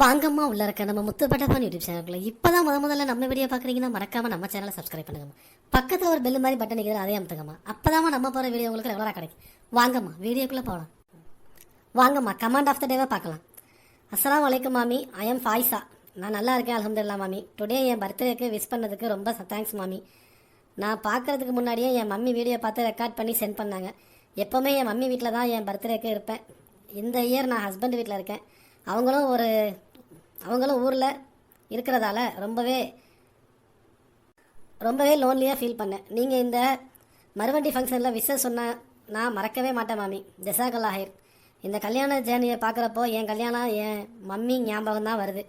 வாங்கம்மா உள்ள இருக்க நம்ம முத்துப்பட்டப்பான் யூடியூப் சேனலுக்குள்ள இப்பதான் முதல்ல நம்ம வீடியோ பாக்குறீங்கன்னா மறக்காம நம்ம சேனலை சப்ஸ்கிரைப் பண்ணுங்கம்மா. பக்கத்துல ஒரு பெல் மாதிரி பட்டன் நிற்கிறது அதே அமுத்துங்கம்மா. அப்பதான் நம்ம போற வீடியோ உங்களுக்கு ரெகுலரா கிடைக்கும். வாங்கம்மா வீடியோக்குள்ள போகலாம். வாங்கம்மா கமாண்ட் ஆஃப் த டேவை பார்க்கலாம். அஸ்ஸலாமு அலைக்கும் மாமி, ஐ எம் ஃபாய்ஸா. நான் நல்லா இருக்கேன் அல்ஹம்துலில்லாஹ் மாமி. டுடே என் பர்த்டேக்கு விஷ் பண்ணதுக்கு ரொம்ப தேங்க்ஸ் மாமி. நான் பார்க்கறதுக்கு முன்னாடியே என் மம்மி வீடியோ பார்த்து ரெக்கார்ட் பண்ணி சென்ட் பண்ணாங்க. எப்போவுமே என் மம்மி வீட்டில் தான் என் பர்த்டேக்கு இருப்பேன். இந்த இயர் நான் ஹஸ்பண்ட் வீட்டில் இருக்கேன். அவங்களும் ஊரில் இருக்கிறதால ரொம்பவே லோன்லியாக ஃபீல் பண்ணேன். நீங்கள் இந்த மறுவண்டி ஃபங்க்ஷனில் விஷஸ் சொன்ன நான் மறக்கவே மாட்டேன் மாமி. ஜஸாக்கல்லாஹ் ஹைர். இந்த கல்யாண ஜேர்னியை பார்க்குறப்போ என் கல்யாணம் என் மம்மி ஞாபகம் தான் வருது.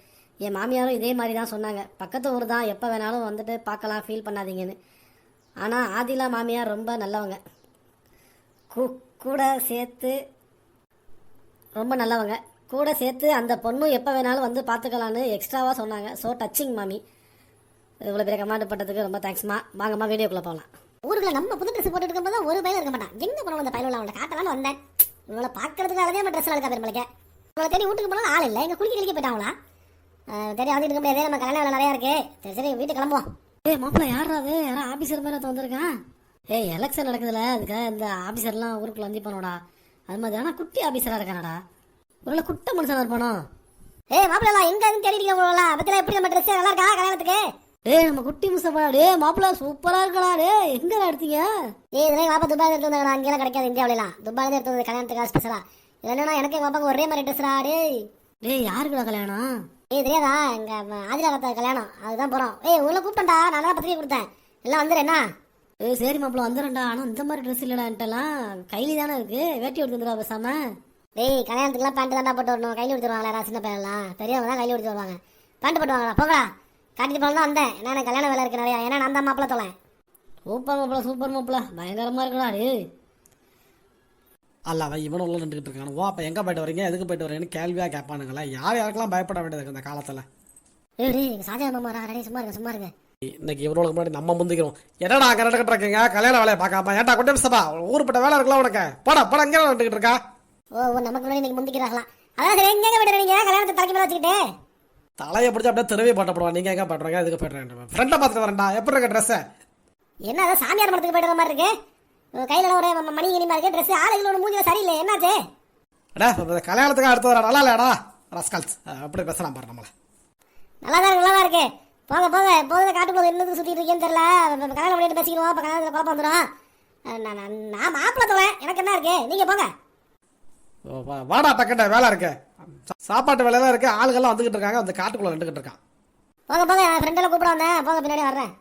என் மாமியாரும் இதே மாதிரி தான் சொன்னாங்க. பக்கத்து ஊர் தான், எப்போ வேணாலும் வந்துட்டு பார்க்கலாம், ஃபீல் பண்ணாதீங்கன்னு. ஆனால் ஆதிலா மாமியார் ரொம்ப நல்லவங்க, கூட சேர்த்து ரொம்ப நல்லவங்க. கூட சேர்த்து அந்த பொண்ணும் எப்போ வேணாலும் வந்து பார்த்துக்கலான்னு எக்ஸ்ட்ராவாக சொன்னாங்க. ஸோ டச்சிங் மாமி. இவ்வளோ பேர் கமாண்ட் பண்ணுறதுக்கு ரொம்ப தேங்க்ஸ்மா. வாங்கம்மா வீடியோக்குள்ளே போகலாம். ஊருக்குள்ள நம்ம புது ட்ரெஸ் போட்டுட்டு இருக்கும்போது ஒரு பையன் இருக்க மாட்டான். எங்க போனோம் அந்த பையன் அவனை காட்டலான்னு வந்தேன். இவளை பார்க்கறதுக்கு அழகே நம்ம ட்ரெஸ் அழகா பெருமளைக்க. இவளை தேடி வீட்டுக்கு போனாலும் ஆள் இல்லை. எங்க குளிக்க கிளிக்க போயிட்டாங்களா தெரியும். வந்துட்டு இருக்க முடியாது, நம்ம கல்யாணம் வேலை நிறையா இருக்கு. சரி சரி வீட்டுக்கு கிளம்புவோம். மாப்பிள்ள யாராவது யாரும் ஆஃபீஸர் மேலே வந்திருக்கான். எலெக்ஷன் நடக்குதுல, அதுக்காக இந்த ஆஃபீஸர்லாம் ஊருக்குள்ள வந்து போனோடா. அது மாதிரி ஆனால் குட்டி ஆஃபீஸராக இருக்கானடா. ஒரு குட்ட மனுஷனாக இருப்பானோ. மாப்பிள்ளலாம் எங்க தேடிட்டு பத்தில எப்படி நம்ம ட்ரெஸ் நல்லா இருக்கா கல்யாணத்துக்கு? நம்ம குட்டி முசப்பா. மாப்பிள்ள சூப்பரா இருக்கடா. எங்க எடுத்தீங்க? வாப்பா துபாய் எடுத்து வந்தாங்க. அங்கெல்லாம் கிடைக்காது இந்தியாவிலாம். துபாயில எடுத்து வந்தது கல்யாணத்துக்காக ஸ்பெஷலா. என்னன்னா எனக்கு எங்க பாப்பாக்கு ஒரே மாதிரி ட்ரெஸ்ரா. யாருக்குடா கல்யாணம்? தெரியாதா? எங்க ஆதிரா கத்த கல்யாணம், அதுதான் போறோம். உள்ள கூப்பிட்டா நான் தான் பத்திரிக்கை கொடுத்தேன். எல்லாம் வந்துரு என்ன? சரி மாப்பிள்ள வந்துடும்டா. ஆனா இந்த மாதிரி ட்ரெஸ் இல்லடான்ட்டெல்லாம் கைலி தானே இருக்கு. வேட்டி எடுத்து வந்துடுவா பேசாம. கல்யாணத்துக்குலாம் பேண்ட் தாண்டா போட்டு வரணும். கையில் எடுத்துருவாங்களா சின்ன பையன்லாம்? பெரியவங்க தான் கையில் எடுத்து வருவாங்க. பேண்ட் போட்டுவாங்களா? போகலாம் காட்டிட்டு போகலாம் தான் வந்தேன். ஏன்னா கல்யாண வேலை இருக்கு நிறையா. ஏன்னா நான் தான் மாப்பிள்ள தொலை. சூப்பர் மாப்பிள்ள பயங்கரமா இருக்கடா. அல்லாவ இவனும் உள்ள நின்றுட்டு இருக்கானு. ஓ அப்போ எங்கே போயிட்டு வரீங்க, எதுக்கு போயிட்டு வரீங்கன்னு கேள்வியாக கேட்பானுங்களா? யாருக்கெல்லாம் பயப்பட வேண்டியது இந்த காலத்தில். சாஜா மாமா சும்மா இருங்க. இன்னைக்கு இவரோட முன்னாடி நம்ம முந்திக்கிறோம். என்னடா அங்கே நடக்கிட்டு இருக்கீங்க? கல்யாண வேலையை பார்க்காம ஏன்டா கொண்டு சபா ஊருப்பட்ட வேலை இருக்கலாம் உனக்கு. போட இங்கே நடந்துக்கிட்டு இருக்கா? நமக்கு முன்னாடி இன்னைக்கு முந்திக்கிறாங்களா? அதான் சரி, எங்க விடுறீங்க கல்யாணத்தை தலைக்கு மேலே வச்சுக்கிட்டு? தலையை பிடிச்சி அப்படியே திருவி போட்டப்படுவா. நீங்கள் எங்கே போட்டுருங்க, எதுக்கு போய்ட்டுறேன்? ஃப்ரெண்டை பார்த்துட்டு வரேன்டா. எப்படி இருக்க ட்ரெஸ்ஸை? என்ன அதான் சாமியார் மடத்துக்கு போய்ட்டு மாதிரி இருக்கு. கையில் ஒரு மணி இனிமா இருக்கு. ட்ரெஸ் ஆளுகளோட மூஞ்சில சரியில்லை. என்னாச்சு? அடா கல்யாணத்துக்கு அடுத்து வரா நல்லா இல்லையாடா ரஸ்கால்ஸ். அப்படி பேசலாம் பாரு. நம்மள நல்லா இருக்கு. போங்க போதும் காட்டுக்குள்ள என்னது சுத்திட்டு இருக்கேன்னு தெரியல. கல்யாணம் பண்ணிட்டு பேசிக்கிறோம். இப்போ கல்யாணத்தில் குழப்பம் வந்துடும். நான் மாப்பிள்ள தொலை, எனக்கு என்ன இருக்கு? நீங்க போங்க. வாடா டக்கட்ட வேலை இருக்கு. சாப்பாட்டு வேலையெல்லாம் இருக்கு. ஆளுகள்லாம் வந்துகிட்டு இருக்காங்க. அந்த காட்டுக்குள்ள நின்றுகிட்டு இருக்கான். போங்க ஃப்ரெண்டெல்லாம் கூப்பிட வந்தேன். போங்க பின்னாடி வர்றேன்.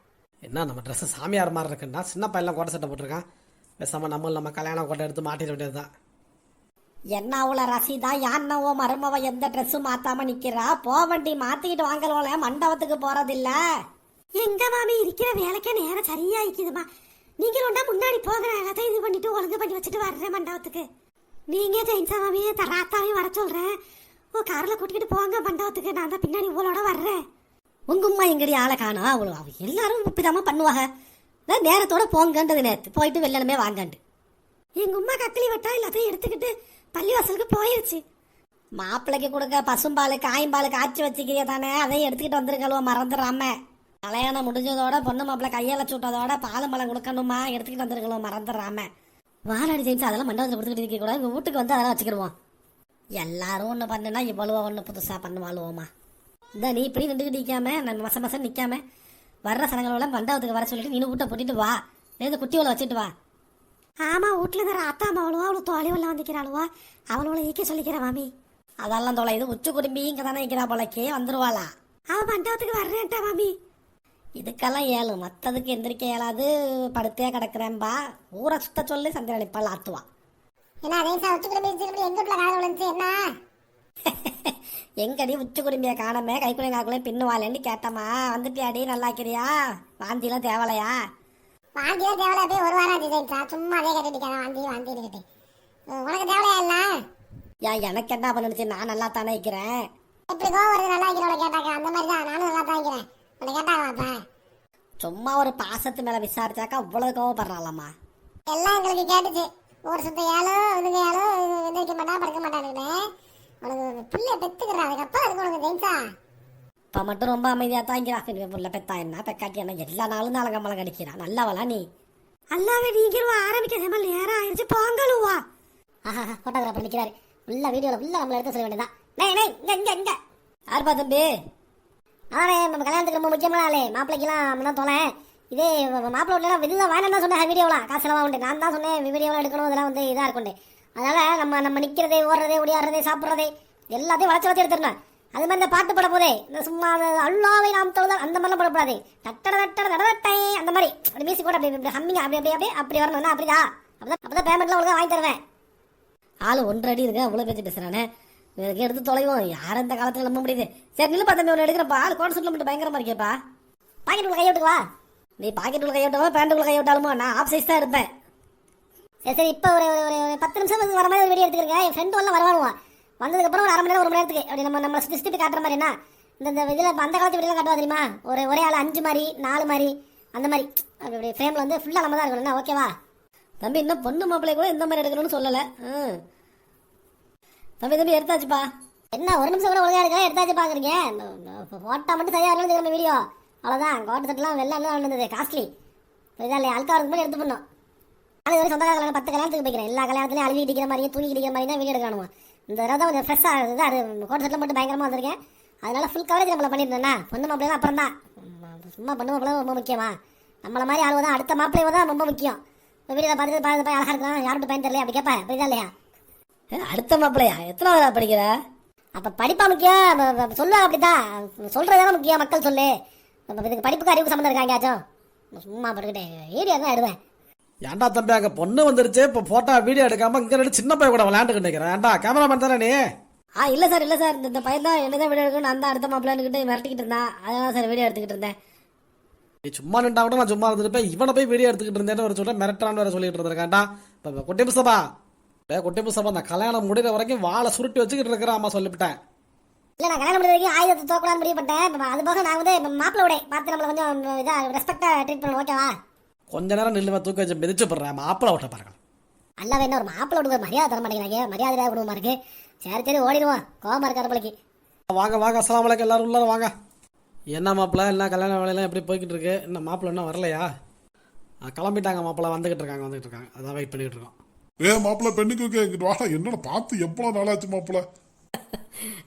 என்ன நம்ம ட்ரெஸ் சாமியார் மாதிரி இருக்குன்னா சின்ன பையன்லாம் கோட்டை சட்டை போட்டிருக்கான். பேசாம நம்ம கல்யாணம் கோட்டை எடுத்து மாட்டிட வேண்டியதுதான். என்ன அவ்வளோ ரசீதா? யான்னவோ மருமவ எந்த ட்ரெஸ்ஸும் மாத்தாம நிக்கிறா. போவண்டி மாத்திக்கிட்டு வாங்கலோல மண்டபத்துக்கு போறதில்ல. எங்க மாமி இருக்கிற வேலைக்கே நேரம் சரியா இருக்குதுமா. நீங்க ஒன்றா முன்னாடி போகிற எல்லாத்தையும் இது பண்ணிட்டு ஒழுங்கு பண்ணி வச்சுட்டு வர்றேன் மண்டபத்துக்கு. நீங்க ஜெயின்சா மாமியே ராத்தாவையும் வர சொல்றேன். கார்ல கூட்டிக்கிட்டு போங்க மண்டபத்துக்கு. நான் தான் பின்னாடி உங்களோட வர்றேன். உங்க அம்மா எங்கடி ஆளை காணா? அவ்வளோ எல்லாரும் இப்படிதாம்மா பண்ணுவாங்க. நேரத்தோட போங்கன்றது நேரத்து போயிட்டு வெள்ளனமே வாங்கண்டு. எங்க அம்மா கக்கிலி வட்டா எல்லாத்தையும் எடுத்துக்கிட்டு பள்ளிவாசலுக்கு போயிருச்சு. மாப்பிள்ளைக்கு கொடுக்க பசும்பால் காயம்பால் காய்ச்சி வச்சுக்கிறிய தானே, அதையும் எடுத்துக்கிட்டு வந்துருக்கலோ மறந்துடாம. கல்யாணம் முடிஞ்சதோட பொண்ணு மாப்பிள்ளை கையால சுட்டதோட பாலும் பழம் கொடுக்கணுமா, எடுத்துக்கிட்டு வந்துருக்கலோ மறந்துடாம. வாராடி ஜெயிச்சு அதெல்லாம் மண்டபத்தில் கொடுத்துக்கிட்டு இருக்க கூட. எங்கள் வீட்டுக்கு வந்து அதெல்லாம் வச்சுக்கிடுவோம். எல்லாரும் ஒன்று பண்ணுனா இவ்வளவோ ஒன்று புதுசாக பண்ணுவாளுவோமா. இந்த நீ இப்படி நின்றுக்கிட்டு நிற்காம நம்ம மசம் நிற்காம வர்ற சனங்களெல்லாம் மண்டபத்துக்கு வர சொல்லிட்டு நீனு வீட்டை போட்டிட்டு வா. இந்த குட்டியோல வச்சுட்டு வா. ஆமா வீட்டுல இருக்கிற அத்தா அம்மாவளுவா அவ்வளோ தொலைவெல்லாம் வந்துக்கிறாளுவா. அவளோட ஈக்க சொல்லிக்கிறேன் மாமி. அதெல்லாம் தொலை. இது உச்சி குடும்பி இங்கே தானே இருக்கிறா போலக்கே வந்துருவாளா. அவ மண்டபத்துக்கு வர்றேன்ட்டா மாமி. இதுக்கெல்லாம் ஏழும், மற்றதுக்கு எந்திரிக்க இயலாது. படுத்தே கிடக்குறேன்பா. ஊரை சுத்த சொல்லி சந்திரன் நிப்பால் ஆத்துவா. எங்கடி உச்சி குடும்பிய காணமே கைக்குள்ளே காக்குள்ளே பின்னுவாளேன்னு கேட்டமா. வந்துட்டியாடி நல்லாக்கிறியா? வாந்திலாம் தேவலையா? வாந்தியே தேவலை. அப்படியே ஒரு வாரம் ஆச்சு. சும்மா அதே கேட்டுட்டு வாந்தி இருக்கு. உனக்கு தேவலையா இல்ல? எனக்கு என்ன பண்ணுச்சு? நான் நல்லா தானே இருக்கிறேன். எப்படி கோவம் வருது? நல்லா இருக்கிறவளை கேட்டாக்க அந்த மாதிரி தான் நானும் நல்லா தான் இருக்கிறேன். உன்னை கேட்டாங்க சும்மா ஒரு பாசத்து மேல விசாரிச்சாக்கா அவ்வளவு கோவப்படுறாளம்மா. எல்லாம் எங்களுக்கு கேட்டுச்சு. ஒரு சுத்த ஏழோ இதுங்க ஏழோ எந்திரிக்க மாட்டான் படுக்க மாட்டான்னு. உனக்கு பிள்ளை பெத்துக்கிறா. அதுக்கப்புறம் அதுக்கு உனக்கு ஜெயின்ஸா இப்போ மட்டும் ரொம்ப அமைதியாக தாங்கிறான். புள்ள பெத்தா என்ன பெக்காட்டி என்ன எல்லா நாளும் தான் அலங்கம்பலம் கடிக்கிறான். நல்லவளா நீ? அல்லாவே நீங்களும் ஆரம்பிக்கிறதே நேரம் ஆயிடுச்சு, போங்களுவா. ஆஹா, ஃபோட்டோகிராஃபர் நிற்கிறாரு. ஃபுல்லாக வீடியோவில் ஃபுல்லாக நம்மளை எடுத்து சொல்ல வேண்டியதான். நே இங்கே யாருப்பா தம்பி? அதானே நம்ம கல்யாணத்துக்கு ரொம்ப முக்கியமான ஆளே, மாப்பிள்ளைக்கெல்லாம் முன்னா தோலை. இதே மாப்பிள்ளை வீட்டிலாம் இதுதான் வேணாம் தான் சொன்னேன். வீடியோலாம் காசுலாம் உண்டு, நான் தான் சொன்னேன் வீடியோலாம் எடுக்கணும், இதெல்லாம் வந்து இதாக இருக்குண்டு. அதனால் நம்ம நிற்கிறதே, ஓடுறதே, ஒடியாடுறதே, சாப்பிட்றதே எல்லாத்தையும் வளர்ச்சி எடுத்துருந்தேன். அது மாதிரி இந்த பாட்டு பட போதே, இந்த சும்மா அல்லாவை நாம் தொழுதால் அந்த மாதிரிலாம் படக்கூடாது. தட்டை அந்த மாதிரி அப்படி மியூசிக் கூட அப்படி ஹம்மிங்க அப்படி வரணும். அப்படிதான் அப்பதான் பேமெண்ட்லாம் ஒழுங்காக வாங்கி தருவேன். ஆள் 1 அடி இருக்கு, அவ்வளோ பேச்சு பேசுறானே. இதுக்கு எடுத்து தொலைவோம், யாரும் இந்த காலத்தில் நம்ப முடியுது. சரி நில்லுப்பா தம்பி, ஒன்று எடுக்கிறப்பா. ஆள் கோட் சூட்டில் மட்டும் பயங்கரமா இருக்கேப்பா. பாக்கெட் உள்ள கையோட்டுவா. நீ பாக்கெட் உள்ள கையோட்டாலும் பேண்ட் உள்ள கையோட்டாலுமோ நான் ஆஃப் சைஸ் தான் இருப்பேன். சரி இப்போ ஒரு 10 நிமிஷம் வர மாதிரி ஒரு வீடியோ எடுத்துக்கிறேன். என் ஃப்ரெண்டு எல்லாம் வருவானுவான். வந்ததுக்கப்புறம் ஒரு 1/2 மணி நேரம் 1 மணி நேரத்துக்கு அப்படி நம்ம சுற்றி காட்டுற மாதிரி. என்ன இந்த இதில் அந்த காலத்து வீடியோ காட்டுவா தெரியுமா? ஒரே ஆள் 5 மாதிரி 4 மாதிரி அந்த மாதிரி அப்படி ஃப்ரேமில் வந்து ஃபுல்லாக நம்ம தான் இருக்கணும். ஓகேவா தம்பி? இன்னும் பொண்ணு மாப்பிள்ளை கூட இந்த மாதிரி எடுக்கணும்னு சொல்லலை. தம்பி எடுத்தாச்சுப்பா. என்ன 1 நிமிஷம் கூட ஒழுங்காக இருக்கா? எடுத்தாச்சு பார்க்குறீங்க. ஃபோட்டோ மட்டும் சரியாக இருக்கணும் நம்ம வீடியோ, அவ்வளோதான். கோட்டை சட்டெல்லாம் வெள்ளம் இருந்தது, காஸ்ட்லி. இதாக இல்லையா? அல்காருக்கு மட்டும் எடுத்து பண்ணோம். ஆனால் இது சொந்த கல்யாணம் 10 கல்யாணத்துக்கு போய்க்கிறேன். எல்லா கல்யாணத்துலையும் அழுவி அடிக்கிற மாதிரியும் தூங்கி அடிக்கிற மாதிரி தான் வீடியோ எடுக்கணும். இந்த தடவை தான் கொஞ்சம் ஃப்ரெஷ்ஷாக இருக்குது. அது கோட்டை சட்டில் மட்டும் பயங்கரமாக வந்திருக்கேன். அதனால ஃபுல் கவரேஜ் நம்மளை பண்ணியிருந்தேன்னா பொண்ணு மாப்பிள்ளை தான் அப்புறம் தான். சும்மா பொண்ணு மாப்பிள்ளை ரொம்ப முக்கியமா? நம்மளை மாதிரி ஆளுவ தான், அடுத்த மாப்பிள்ளை தான் ரொம்ப முக்கியம். வீடியோ பார்த்துட்டு அழகாக இருக்கலாம், யார்கிட்ட பயன் தெரியல அப்படி கேட்பேன். புரியுதா இல்லையா? அடுத்த மாப்பிள்ளையா? எத்தனை படிக்கிற? அப்போ படிப்பா முக்கியம் சொல்லுவாங்க. அப்படிதான் சொல்கிறதான முக்கியம். மக்கள் சொல்லு. இதுக்கு படிப்புக்கு அறிவு சம்மந்தம் இருக்காங்காச்சும். சும்மா படுக்கிட்டேன் வீடியோ தான் எடுவேன். ஏன்டா தம்பி, அங்கே பொண்ணு வந்துருச்சு, இப்போ ஃபோட்டோ வீடியோ எடுக்காமல் இங்கே ரெண்டு சின்ன பையன் கூட விளையாண்டுக்கிட்டு நிற்கிறேன். ஏன்டா கேமராமேன் தானே நீ? இல்லை சார் இந்த பையன் தான் என்ன தான் வீடியோ எடுக்கணும், அந்த அடுத்த மாப்பிள்ளைன்னு மிரட்டிக்கிட்டு இருந்தான். அதனால சார் வீடியோ எடுத்துக்கிட்டு இருந்தேன். நீ சும்மா நின்றா கூட நான் சும்மா இருந்துருப்பேன். இவனை போய் வீடியோ எடுத்துக்கிட்டு இருந்தேன்னு ஒரு சொல்கிறேன், மிரட்டான்னு வேறு சொல்லிட்டு இருந்திருக்காண்டா. இப்போ குட்டி புசப்பா அந்த கல்யாணம் முடிகிற வரைக்கும் வாழை சுருட்டி வச்சுக்கிட்டு இருக்கிற அம்மா சொல்லிவிட்டேன். இல்லை நான் கல்யாணம் முடிகிற வரைக்கும் ஆயுதத்தை தோக்கலான்னு முடிவு பண்ணிட்டேன். அது போக நான் வந்து மாப்பிள்ளோட பார்த்து நம்மளை கொஞ்சம் இதாக ரெஸ்பெக்டாக ட்ரீட் பண்ணுவோம். ஓகேவா? கொஞ்ச நேரம் நில்லுவா, தூக்கி வச்சு மிதிச்சு போடுறேன். மாப்பிள்ளை ஓட்ட பாருங்க. அல்ல வேணா ஒரு மாப்பிள்ளை விடுங்க, மரியாதை தர மாட்டேங்கிறாங்க. மரியாதை குடும்பமா இருக்கு. சரி ஓடிடுவோம், கோவமா இருக்காரு பிள்ளைக்கு. வாங்க அஸ்ஸலாமு அலைக்கும், எல்லாரும் உள்ள வாங்க. என்ன மாப்பிள்ளை, என்ன கல்யாண வேலையெல்லாம் எப்படி போய்கிட்டு இருக்கு? என்ன மாப்பிள்ளை இன்னும் வரலையா? கிளம்பிட்டாங்க மாப்பிள்ளை, வந்துகிட்டு இருக்காங்க. அதான் வெயிட் பண்ணிட்டு இருக்கோம். மாப்பிள்ள பெண்ணுக்கு வாடா, என்னோட பார்த்து எவ்வளவு நாளாச்சு மாப்பிள்ள.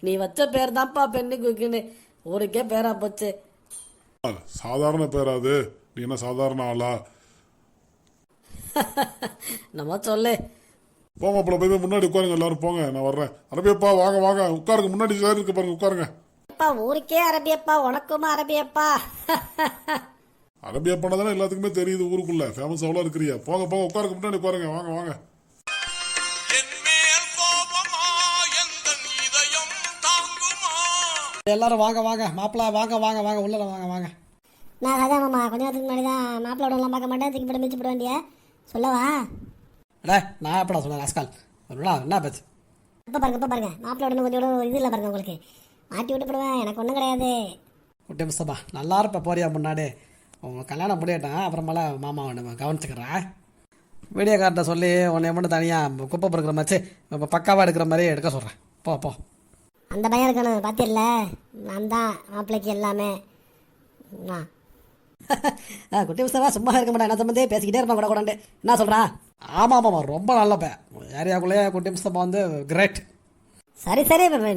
நீ வச்ச பேர் தான்ப்பா பெண்ணுக்குன்னு ஊருக்கே பேரா போச்சு. சாதாரண பேராது, நீ என்ன சாதாரண ஆளா? நம்ம சொல்லு. போ மாப்பிள்ள, போய் முன்னாடி உட்காருங்க, எல்லாரும் போங்க, நான் வர்றேன். அரபியப்பா வாங்க உட்காருங்க, முன்னாடி சேர் இருக்கு பாருங்க, உட்காருங்க. ஊருக்கே அரபியப்பா, உனக்குமா அரபியப்பா? அரபியப்பான தானே எல்லாத்துக்குமே தெரியுது ஊருக்குள்ள, ஃபேமஸ் அவ்வளோ இருக்கிறியா. போங்க உட்காருங்க, முன்னாடி உட்காருங்க, வாங்க. எல்லாரும் வாங்க மாப்பிள்ளை, வாங்க உள்ள வாங்க. நான் அதான் மாமா கொஞ்ச நேரத்துக்கு முன்னாடி தான் மாப்பிள்ளோட எல்லாம் பார்க்க மாட்டேன், தூக்கி போட மிச்சு போட வேண்டிய சொல்லவா? அடே நான் எப்படா சொன்னேன் ராஸ்கால், என்ன பேச்சு? இப்போ பாருங்க மாப்பிள்ளோட கொஞ்சம் இது இல்லை பாருங்க, உங்களுக்கு மாட்டி விட்டு போடுவேன், எனக்கு ஒன்றும் கிடையாது. குட்டி முஸ்தபா நல்லா இருப்ப, போறியா முன்னாடி? உங்கள் கல்யாணம் முடியட்டான், அப்புறமேல மாமா நம்ம கவனிச்சுக்கிறேன். வீடியோ கார்ட்டை சொல்லி உன்னை மட்டும் தனியாக குப்பை பொறுக்கிற மாதிரி இப்போ பக்காவாக எடுக்கிற மாதிரி எடுக்க சொல்கிறேன். போ அந்த பையன் இருக்கணும், பார்த்தில்ல? நான் தான் மாப்பிள்ளைக்கு எல்லாமே. குட்டி முஸ்தபா சும்மா இருக்க மாட்டேன், என்ன சம்பந்தே பேசிக்கிட்டே இருப்பான் கூட கூடாண்டு. என்ன சொல்கிறா? ஆமாம் ரொம்ப நல்லப்ப ஏரியாக்குள்ளேயே குட்டி முஸ்தபா வந்து கிரேட். சரி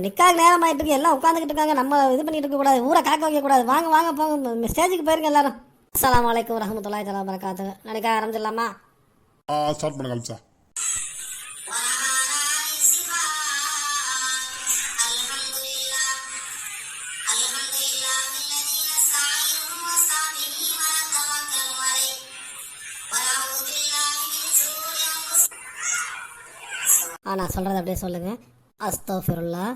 நிக்காக நேரம் ஆகிட்டு இருக்கு, எல்லாம் உட்காந்துக்கிட்டு இருக்காங்க, நம்ம இது பண்ணிட்டு இருக்கக்கூடாது, ஊரை காக்க வைக்கக்கூடாது. வாங்க போங்க, ஸ்டேஜுக்கு போயிருங்க எல்லாரும். அஸ்ஸலாமு அலைக்கும் வரஹ்மத்துல்லாஹி தஆலா வபரகாத்துஹு. நினைக்க ஆரம்பிச்சிடலாமா? ஸ்டார்ட் பண்ண கல்ச்சா. நான் சொல்றது அப்படியே சொல்லுங்க. அஸ்தக்ஃபிருல்லாஹ்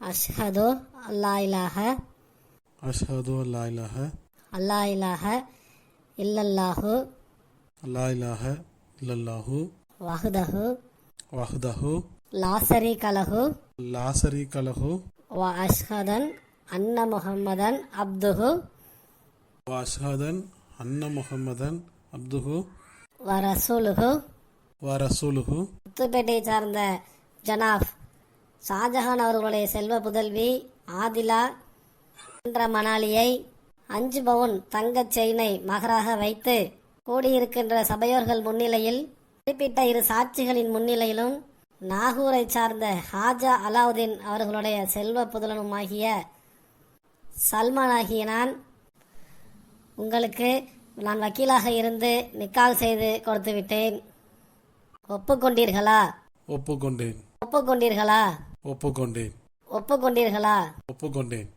அஷ்ஹது அல்லா இலாஹ இல்லல்லாஹு வஹ்தஹு லா ஸரீக லஹு வ அஷ்ஹது அன்ன முஹம்மதன் அப்துஹு வ ரசூலுஹு. புத்துப்பேட்டையை சார்ந்த ஜனாப் ஷாஜஹான் அவர்களுடைய செல்வ புதல்வி ஆதிலா என்ற மணாலியை 5 பவுன் தங்கச் செயினை மகராக வைத்து கூடியிருக்கின்ற சபையோர்கள் முன்னிலையில் குறிப்பிட்ட 2 சாட்சிகளின் முன்னிலையிலும் நாகூரை சார்ந்த ஹாஜா அலாவுதீன் அவர்களுடைய செல்வ புதலனுமாகிய சல்மான் ஆகிய நான் உங்களுக்கு நான் வக்கீலாக இருந்து நிக்கால் செய்து கொடுத்து விட்டேன். ஒப்புக்கொண்டீர்களா? ஒப்புக்கொண்டேன். ஒப்புக்கொண்டீர்களா? ஒப்புக்கொண்டேன். ஒப்புக்கொண்டீர்களா? ஒப்புக்கொண்டேன்.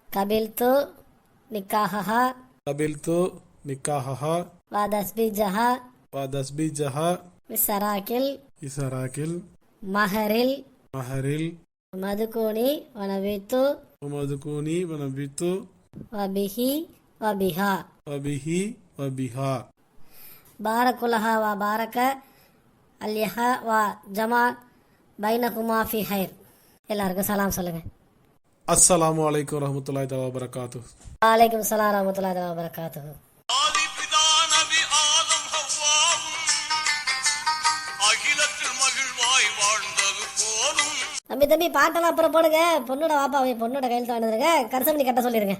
கபில்து நிக்காஹா கபில்து நிக்காஹா வதஸ்பிஜஹா வதஸ்பிஜஹா விசராக்கில் இசராக்கில் மஹரில் மஹரில் மதுகூனி வனவித்து ومذكوني ونبيت வபிஹி வபிஹா وبه وبها பாரக்குலஹா வ பாரக அல்யஹா வ ஜமா பைனகுமா ஃபி ஹைர். எல்லாருக்கும் சலாம் சொல்லுங்க. அஸ்ஸலாமு அலைக்கும் வரஹ்மத்துல்லாஹி தஆலா வபரகாத்துஹு. வலைக்கும் ஸலாம் வரஹ்மத்துல்லாஹி தஆலா வபரகாத்துஹு. தம்பி தம்பி பாட்டெல்லாம் அப்புறம் போடுங்க. பொண்ணோட வாப்பா பொண்ணோட கையெழுத்து வாங்கிடுங்க. கரசமணி கட்ட சொல்லிடுங்க.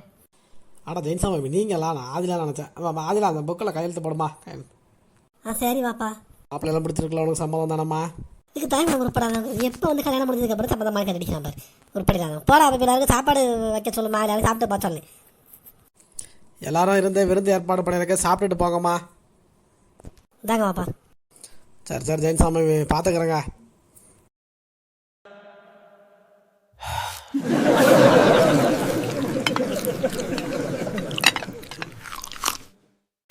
அட ஜெயின்சாமி நீங்களா? நான் ஆதிலா நினச்சேன். ஆதிலா அந்த புக்கில் கையெழுத்து போடுமா? சரி வாப்பா. மாப்பிள்ளையெல்லாம் பிடிச்சிருக்கல உனக்கு சம்மதம் தானம்மா? இதுக்கு தாங்க உருப்படாங்க. எப்போ வந்து கல்யாணம் முடிஞ்சதுக்கு அப்புறம் சம்மதமாக கட்டிக்கலாம் பாரு. உருப்படிதாங்க. போடா அப்போ எல்லாருக்கும் சாப்பாடு வைக்க சொல்லுமா. எல்லாரும் சாப்பிட்டு பா சொல்லு. எல்லாரும் இருந்து விருந்து ஏற்பாடு பண்ணியிருக்க, சாப்பிட்டுட்டு போங்கம்மா. இதாங்க வாப்பா. சரி சரி ஜெயின்சாமி பார்த்துக்கிறேங்க.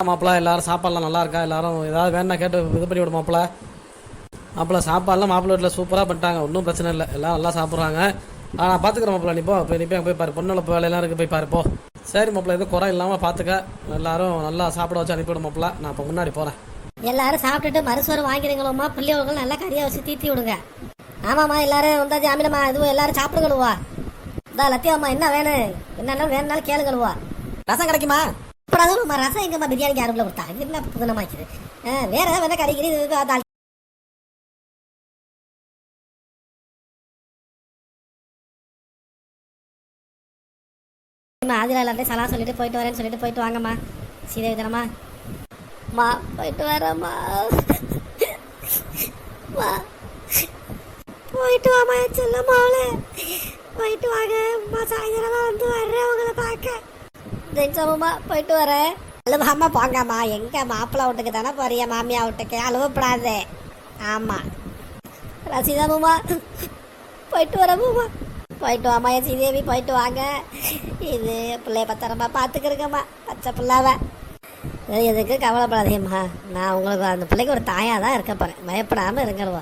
மாப்பிள்ள எல்லாரும் சாப்பாடுலாம் நல்லா இருக்கா? எல்லாரும் ஏதாவது வேணா கேட்டு இது பண்ணி விடு மாப்பிள்ள. மாப்பிள்ள சாப்பாடுலாம் மாப்பிள்ள வீட்டில் சூப்பராக பண்ணிட்டாங்க. ஒன்றும் பிரச்சனை இல்லை. எல்லாம் நல்லா சாப்பிட்றாங்க. நான் பார்த்துக்கிறேன் மாப்பிள்ள. நீ போய் பாரு. பொண்ணு வேலையெல்லாம் இருக்குது, போய் பாரு போ. சரி மாப்பிள்ள, எதுவும் குறை இல்லாமல் பார்த்துக்க. எல்லாரும் நல்லா சாப்பிட வச்சு அனுப்பிவிடும் மாப்பிள்ள. நான் இப்போ முன்னாடி போகிறேன். எல்லாரும் சாப்பிட்டுட்டு மறுசோறு வாங்கிடுங்களோம்மா. பிள்ளைகளுக்கு நல்லா கறியாக வச்சு தீத்தி விடுங்க. ஆமாம்மா எல்லாரும் வந்தாச்சு. அமிலம்மா இதுவும் எல்லாரும் சாப்பிடுங்களுவா. இதா லத்தியாம்மா என்ன வேணும்? என்னென்ன வேணுனாலும் கேளுங்களுவா. ரசம் கிடைக்குமா? அப்புறம் ரசம் எங்கம்மா பிரியாணிக்கு யாருக்குள்ள கொடுத்தா? என்ன புதுனமாக்குது. வேற வேணா கறிக்கிறி ஆதிரா எல்லாத்தையும் சலா சொல்லிட்டு போயிட்டு வரேன்னு சொல்லிட்டு போயிட்டு வாங்கம்மா. சீதேவி தனமா மா போயிட்டு வரேம்மா. போயிட்டு வாமா செல்லம்மாவளே. போயிட்டு வாங்க அம்மா. சாயந்தரமா வந்து வர்றேன் உங்களை பார்க்க. ஜெயிச்சம்மா போயிட்டு வரேன். அழுவாம போங்கம்மா. எங்க மாப்பிள்ளை வீட்டுக்கு தானே போறிய, மாமியா வீட்டுக்கு. அழுவப்படாது. ஆமா ரசிதாமுமா போயிட்டு வரமுமா. போயிட்டு வாமா என் சீதேவி. போயிட்டு வாங்க. இது பிள்ளைய பத்திரமா பார்த்துக்கிறங்கம்மா. பச்சை பிள்ளாவ எதுக்கு கவலைப்படாதேம்மா. நான் உங்களுக்கு அந்த பிள்ளைக்கு ஒரு தாயாக தான் இருக்க போகிறேன். பயப்படாமல் இருங்கள்வா.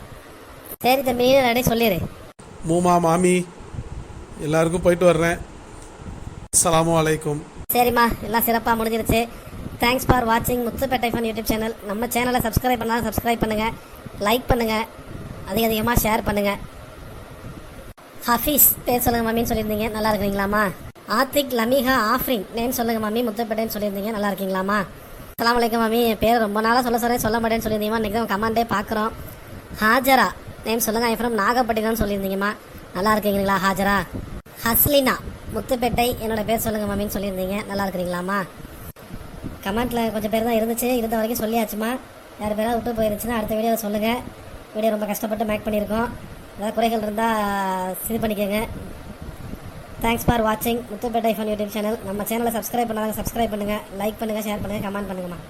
சரி தம்பி ரெடி சொல்லிடு. மூமா மாமி எல்லாருக்கும் போயிட்டு வர்றேன். அஸ்ஸலாமு அலைக்கும். சரிம்மா எல்லாம் சிறப்பாக முடிஞ்சிருச்சு. தேங்க்ஸ் ஃபார் வாட்சிங் முத்துப்பேட்டை ஃபன் யூடியூப் சேனல். நம்ம சேனலை சப்ஸ்கிரைப் பண்ணாலும் சப்ஸ்கிரைப் பண்ணுங்கள், லைக் பண்ணுங்கள், அதிகமாக ஷேர் பண்ணுங்கள். ஹஃபீஸ் பேர் சொல்லுங்கள் மம்மின்னு சொல்லியிருந்தீங்க, நல்லா இருக்கிறீங்களாம்மா? ஆத்திக் லமிஹா ஆஃப்ரின் நேம் சொல்லுங்கள் மம்மி, முத்துப்பேட்டைன்னு சொல்லியிருந்தீங்க, நல்லா இருக்கீங்களாம்மா? அஸ்ஸலாமு அலைக்கும் மம்மி. என் பேர் ரொம்ப நாளாக சொல்ல மாட்டேன்னு சொல்லியிருந்தீங்கம்மா. இன்றைக்கி தான் கமெண்டே பார்க்குறோம். ஹாஜரா நேம் சொல்லுங்கள். என் ஃப்ரம் நாகப்பட்டினம்னு சொல்லியிருந்தீங்கம்மா, நல்லா இருக்கீங்களா ஹாஜரா? ஹஸ்லினா முத்துப்பேட்டை என்னோட பேர் சொல்லுங்கள் மம்மின்னு சொல்லியிருந்தீங்க, நல்லா இருக்கிறீங்களாம்மா? கமெண்ட்டில் கொஞ்சம் பேர் தான் இருந்துச்சு, இருந்த வரைக்கும் சொல்லியாச்சுமா. யார் பேராக விட்டு போயிருந்துச்சுன்னா அடுத்த வீடியோவில் சொல்லுங்கள். வீடியோ ரொம்ப கஷ்டப்பட்டு மேக் பண்ணியிருக்கோம். ஏதாவது குறைகள் இருந்தால் இது பண்ணிக்கோங்க. தேங்க்ஸ் ஃபார் வாட்சிங் முத்துப்பேட்டை ஃபன் யூடியூப் சேனல். நம்ம சேனலை சப்ஸ்கிரைப் பண்ணாங்க சப்ஸ்கிரைப் பண்ணுங்கள், லைக் பண்ணுங்கள், ஷேர் பண்ணுங்கள், கமெண்ட் பண்ணுங்கம்மா.